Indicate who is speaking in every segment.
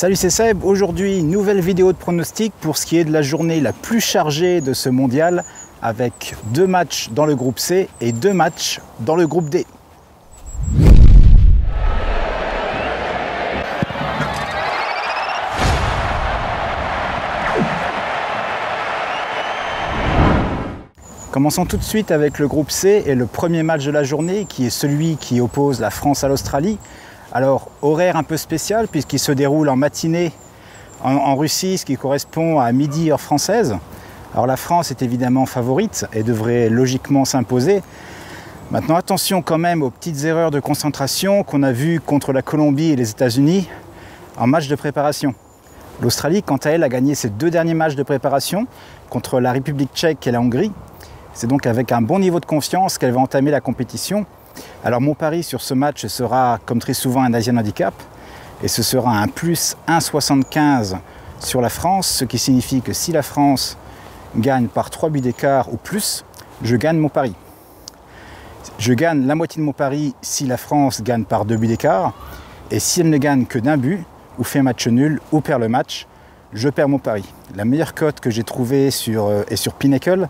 Speaker 1: Salut, c'est Seb. Aujourd'hui, nouvelle vidéo de pronostic pour ce qui est de la journée la plus chargée de ce mondial, avec 2 matchs dans le groupe C et 2 matchs dans le groupe D. Commençons tout de suite avec le groupe C et le premier match de la journée qui est celui qui oppose la France à l'Australie. Alors, horaire un peu spécial puisqu'il se déroule en matinée en Russie, ce qui correspond à midi heure française. Alors la France est évidemment favorite et devrait logiquement s'imposer. Maintenant, attention quand même aux petites erreurs de concentration qu'on a vues contre la Colombie et les États-Unis en match de préparation. L'Australie, quant à elle, a gagné ses 2 derniers matchs de préparation contre la République tchèque et la Hongrie. C'est donc avec un bon niveau de confiance qu'elle va entamer la compétition. Alors mon pari sur ce match sera, comme très souvent, un Asian Handicap. Et ce sera un plus 1,75 sur la France, ce qui signifie que si la France gagne par 3 buts d'écart ou plus, je gagne mon pari. Je gagne la moitié de mon pari si la France gagne par 2 buts d'écart. Et si elle ne gagne que d'un but, ou fait match nul, ou perd le match, je perds mon pari. La meilleure cote que j'ai trouvée est sur Pinnacle,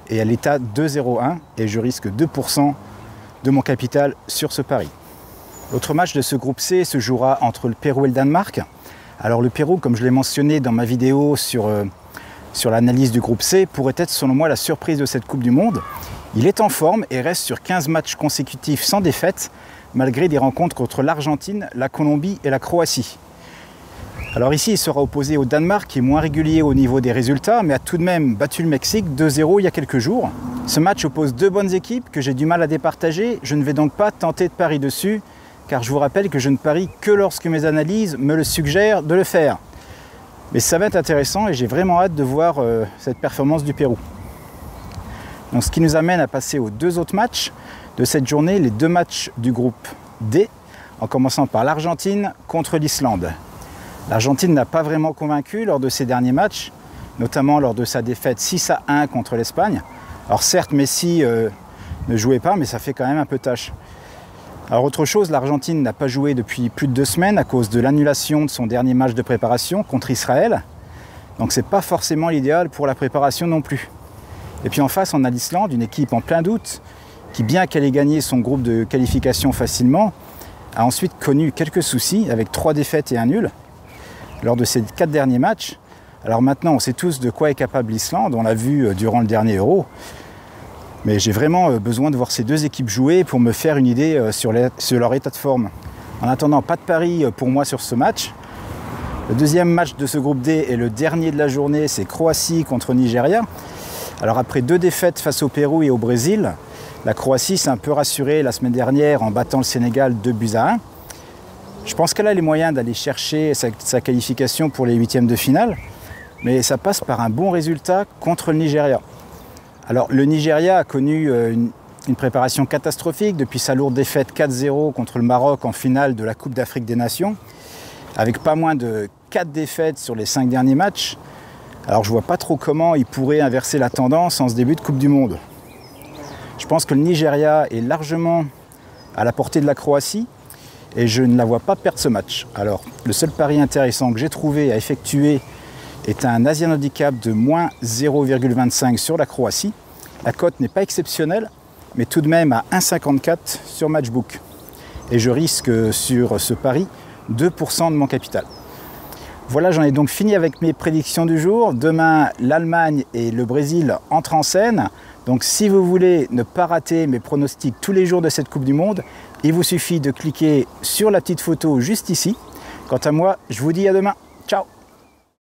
Speaker 1: et elle est à 2,01 et je risque 2% de mon capital sur ce pari. L'autre match de ce groupe C se jouera entre le Pérou et le Danemark. Alors le Pérou, comme je l'ai mentionné dans ma vidéo sur l'analyse du groupe C, pourrait être selon moi la surprise de cette Coupe du Monde. Il est en forme et reste sur 15 matchs consécutifs sans défaite, malgré des rencontres contre l'Argentine, la Colombie et la Croatie. Alors ici, il sera opposé au Danemark, qui est moins régulier au niveau des résultats, mais a tout de même battu le Mexique 2-0 il y a quelques jours. Ce match oppose 2 bonnes équipes que j'ai du mal à départager. Je ne vais donc pas tenter de parier dessus, car je vous rappelle que je ne parie que lorsque mes analyses me le suggèrent de le faire. Mais ça va être intéressant et j'ai vraiment hâte de voir cette performance du Pérou. Donc, ce qui nous amène à passer aux 2 autres matchs de cette journée, les 2 matchs du groupe D, en commençant par l'Argentine contre l'Islande. L'Argentine n'a pas vraiment convaincu lors de ses derniers matchs, notamment lors de sa défaite 6-1 contre l'Espagne. Alors certes, Messi ne jouait pas, mais ça fait quand même un peu tâche. Alors autre chose, l'Argentine n'a pas joué depuis plus de 2 semaines à cause de l'annulation de son dernier match de préparation contre Israël. Donc c'est pas forcément l'idéal pour la préparation non plus. Et puis en face, on a l'Islande, une équipe en plein doute, qui bien qu'elle ait gagné son groupe de qualification facilement, a ensuite connu quelques soucis avec 3 défaites et un nul lors de ces 4 derniers matchs. Alors maintenant, on sait tous de quoi est capable l'Islande, on l'a vu durant le dernier Euro. Mais j'ai vraiment besoin de voir ces 2 équipes jouer pour me faire une idée sur leur état de forme. En attendant, pas de pari pour moi sur ce match. Le deuxième match de ce groupe D et le dernier de la journée, c'est Croatie contre Nigeria. Alors après 2 défaites face au Pérou et au Brésil, la Croatie s'est un peu rassurée la semaine dernière en battant le Sénégal 2-1. Je pense qu'elle a les moyens d'aller chercher sa qualification pour les 8e de finale, mais ça passe par un bon résultat contre le Nigeria. Alors le Nigeria a connu une préparation catastrophique depuis sa lourde défaite 4-0 contre le Maroc en finale de la Coupe d'Afrique des Nations, avec pas moins de 4 défaites sur les 5 derniers matchs. Alors je ne vois pas trop comment il pourrait inverser la tendance en ce début de Coupe du Monde. Je pense que le Nigeria est largement à la portée de la Croatie, et je ne la vois pas perdre ce match. Alors, le seul pari intéressant que j'ai trouvé à effectuer est un Asian Handicap de moins 0,25 sur la Croatie. La cote n'est pas exceptionnelle, mais tout de même à 1,54 sur Matchbook. Et je risque sur ce pari 2% de mon capital. Voilà, j'en ai donc fini avec mes prédictions du jour. Demain, l'Allemagne et le Brésil entrent en scène. Donc si vous voulez ne pas rater mes pronostics tous les jours de cette Coupe du Monde, il vous suffit de cliquer sur la petite photo juste ici. Quant à moi, je vous dis à demain. Ciao!